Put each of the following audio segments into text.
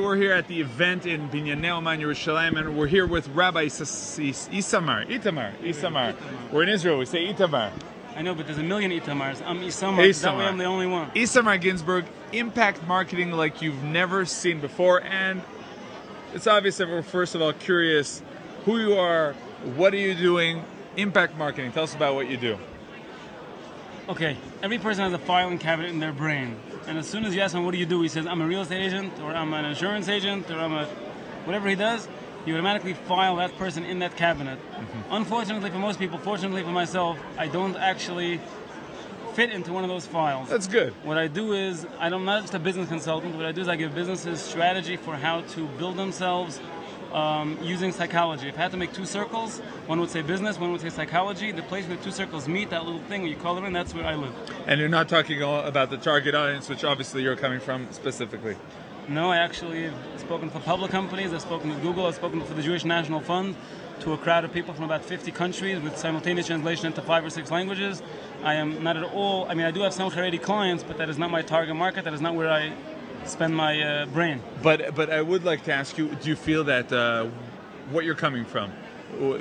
we're here at the event in Binyanei Oman, Yerushalayim, and we're here with Rabbi Issamar. We're in Israel, we say Itamar. I know, but there's a million Itamars. I'm Issamar, that way I'm the only one. Issamar Ginsburg, impact marketing like you've never seen before, and it's obvious that we're first of all curious who you are, what are you doing, impact marketing. Tell us about what you do. Okay, every person has a filing cabinet in their brain. And as soon as you ask him, what do you do? He says, I'm a real estate agent, or I'm an insurance agent, or I'm a... whatever he does, you automatically file that person in that cabinet. Unfortunately for most people, fortunately for myself, I don't actually fit into one of those files. That's good. What I do is, I'm not just a business consultant, what I do is I give businesses strategy for how to build themselves using psychology. If I had to make two circles, one would say business, one would say psychology. The place where the two circles meet, that little thing where you color in, that's where I live. And you're not talking about the target audience, which obviously you're coming from specifically. No, I actually have spoken for public companies, I've spoken to Google, I've spoken for the Jewish National Fund, to a crowd of people from about 50 countries with simultaneous translation into 5 or 6 languages. I am not at all, I do have some Haredi clients, but that is not my target market, that is not where I spend my brain. But I would like to ask you, do you feel that what you're coming from, what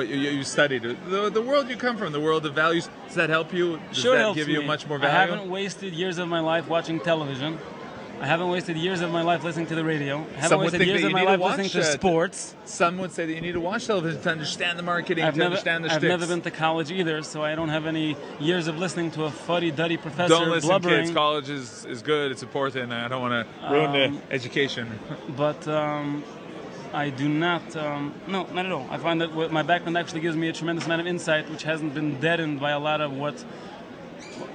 you studied, the world you come from, the world of values, does that help you? Does sure, that give you much more value? I haven't wasted years of my life watching television. I haven't wasted years of my life listening to the radio. I haven't wasted years of my life listening to sports. Some would say that you need to watch television to understand the marketing, understand the shticks. I've never been to college either, so I don't have any years of listening to a fuddy-duddy professor Don't listen, blubbering. Kids. College is good. It's important. I don't want to ruin the education. But I do not. No, not at all. I find that my background actually gives me a tremendous amount of insight, which hasn't been deadened by a lot of what,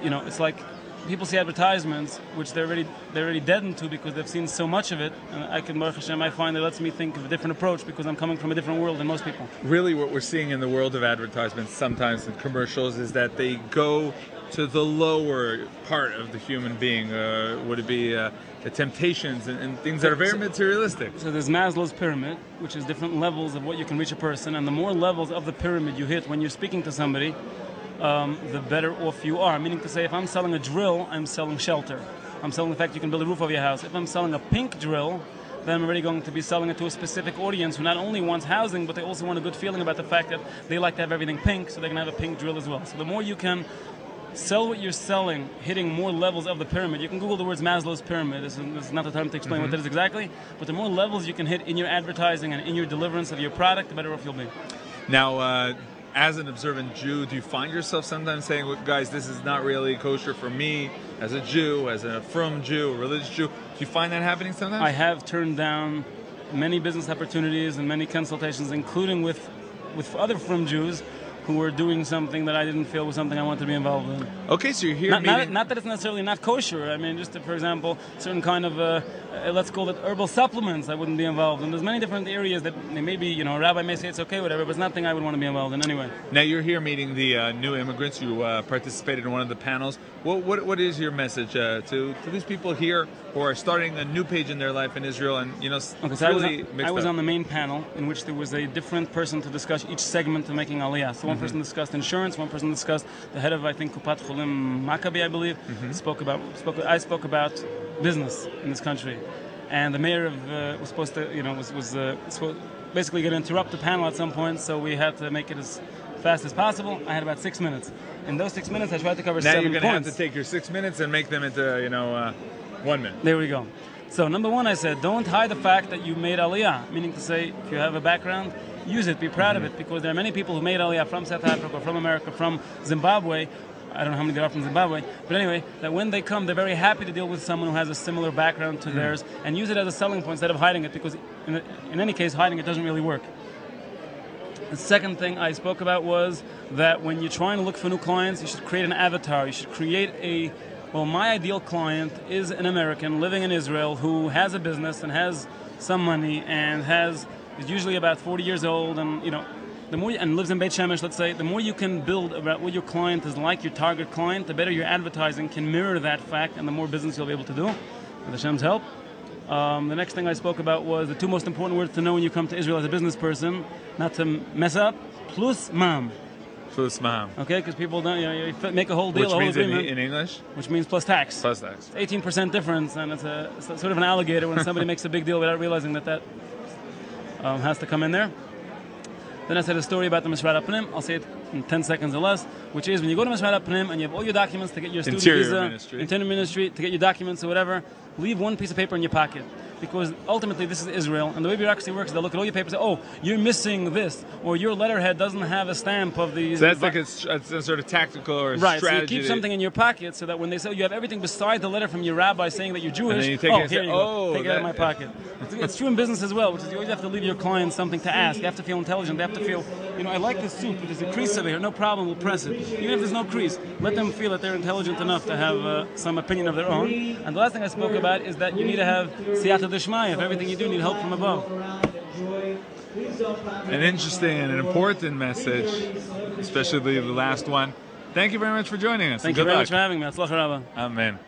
it's like people see advertisements, which they're already deadened to because they've seen so much of it. And Baruch Hashem, I find it lets me think of a different approach because I'm coming from a different world than most people. Really, what we're seeing in the world of advertisements, sometimes in commercials, is that they go to the lower part of the human being. Would it be the temptations and things that are very materialistic? So there's Maslow's pyramid, which is different levels of what you can reach a person, and the more levels of the pyramid you hit when you're speaking to somebody, the better off you are. Meaning to say, if I'm selling a drill, I'm selling shelter. I'm selling the fact you can build a roof over your house. If I'm selling a pink drill, then I'm already going to be selling it to a specific audience who not only wants housing, but they also want a good feeling about the fact that they like to have everything pink, so they can have a pink drill as well. So the more you can sell what you're selling, hitting more levels of the pyramid. You can Google the words Maslow's pyramid. This is not the time to explain what that is exactly, but the more levels you can hit in your advertising and in your deliverance of your product, the better off you'll be. Now, as an observant Jew, do you find yourself sometimes saying, well, guys, this is not really kosher for me as a Jew, as a frum Jew, a religious Jew? Do you find that happening sometimes? I have turned down many business opportunities and many consultations, including with other frum Jews who were doing something that I didn't feel was something I wanted to be involved in. Okay, so you're here not that it's necessarily not kosher. Just for example, certain kind of, let's call it herbal supplements I wouldn't be involved in. There's many different areas that maybe, a rabbi may say it's okay, whatever, but it's nothing I would want to be involved in anyway. Now you're here meeting the new immigrants. You participated in one of the panels. What is your message to these people here who are starting a new page in their life in Israel? And, okay, so I was on the main panel in which there was a different person to discuss each segment of making Aliyah. So one person discussed insurance, one person discussed the head of, I think, Kupat Cholim Maccabi, I believe, I spoke about business in this country. And the mayor was supposed to, was basically going to interrupt the panel at some point, so we had to make it as fast as possible. I had about 6 minutes. In those 6 minutes, I tried to cover 7 points. Now you're going to have to take your 6 minutes and make them into, 1 minute. There we go. So number one, I said, don't hide the fact that you made Aliyah, meaning to say, if you have a background, use it, be proud of it, because there are many people who made Aliyah from South Africa, from America, from Zimbabwe. I don't know how many there are from Zimbabwe, but anyway, that when they come, they're very happy to deal with someone who has a similar background to theirs and use it as a selling point instead of hiding it, because in any case, hiding it doesn't really work. The second thing I spoke about was that when you're trying to look for new clients, you should create an avatar. You should create my ideal client is an American living in Israel who has a business and has some money and is usually about 40 years old and, the more and lives in Beit Shemesh, let's say, the more you can build about what your client is like, your target client, the better your advertising can mirror that fact and the more business you'll be able to do, with Hashem's help. The next thing I spoke about was the 2 most important words to know when you come to Israel as a business person, not to mess up, plus mam. Plus maham. Okay, because people don't, you make a whole deal, Which a whole means agreement. in English? Which means plus tax. Plus tax. 18% difference, and it's sort of an alligator when somebody makes a big deal without realizing that has to come in there. Then I said a story about the Misrat Apnim. I'll say it in 10 seconds or less, which is when you go to Misrat Apnim and you have all your documents to get your student visa, Interior Ministry, to get your documents or whatever, leave one piece of paper in your pocket. Because ultimately this is Israel, and the way bureaucracy works, they'll look at all your papers and say, oh, you're missing this, or your letterhead doesn't have a stamp of the... So that's like a sort of tactical or right, strategy. Right, so you keep something in your pocket so that when they say you have everything besides the letter from your rabbi saying that you're Jewish, you take here you go, take it out of my pocket. It's true in business as well, which is you always have to leave your clients something to ask. You have to feel intelligent. They have to feel, I like this soup, but there's a crease over here. No problem, we'll press it. Even if there's no crease, let them feel that they're intelligent enough to have some opinion of their own. And the last thing I spoke about is that you need to have siyata d'shmaya. If everything you do, need help from above. An interesting and an important message, especially the last one. Thank you very much for joining us. Thank you very much for having me. Amen.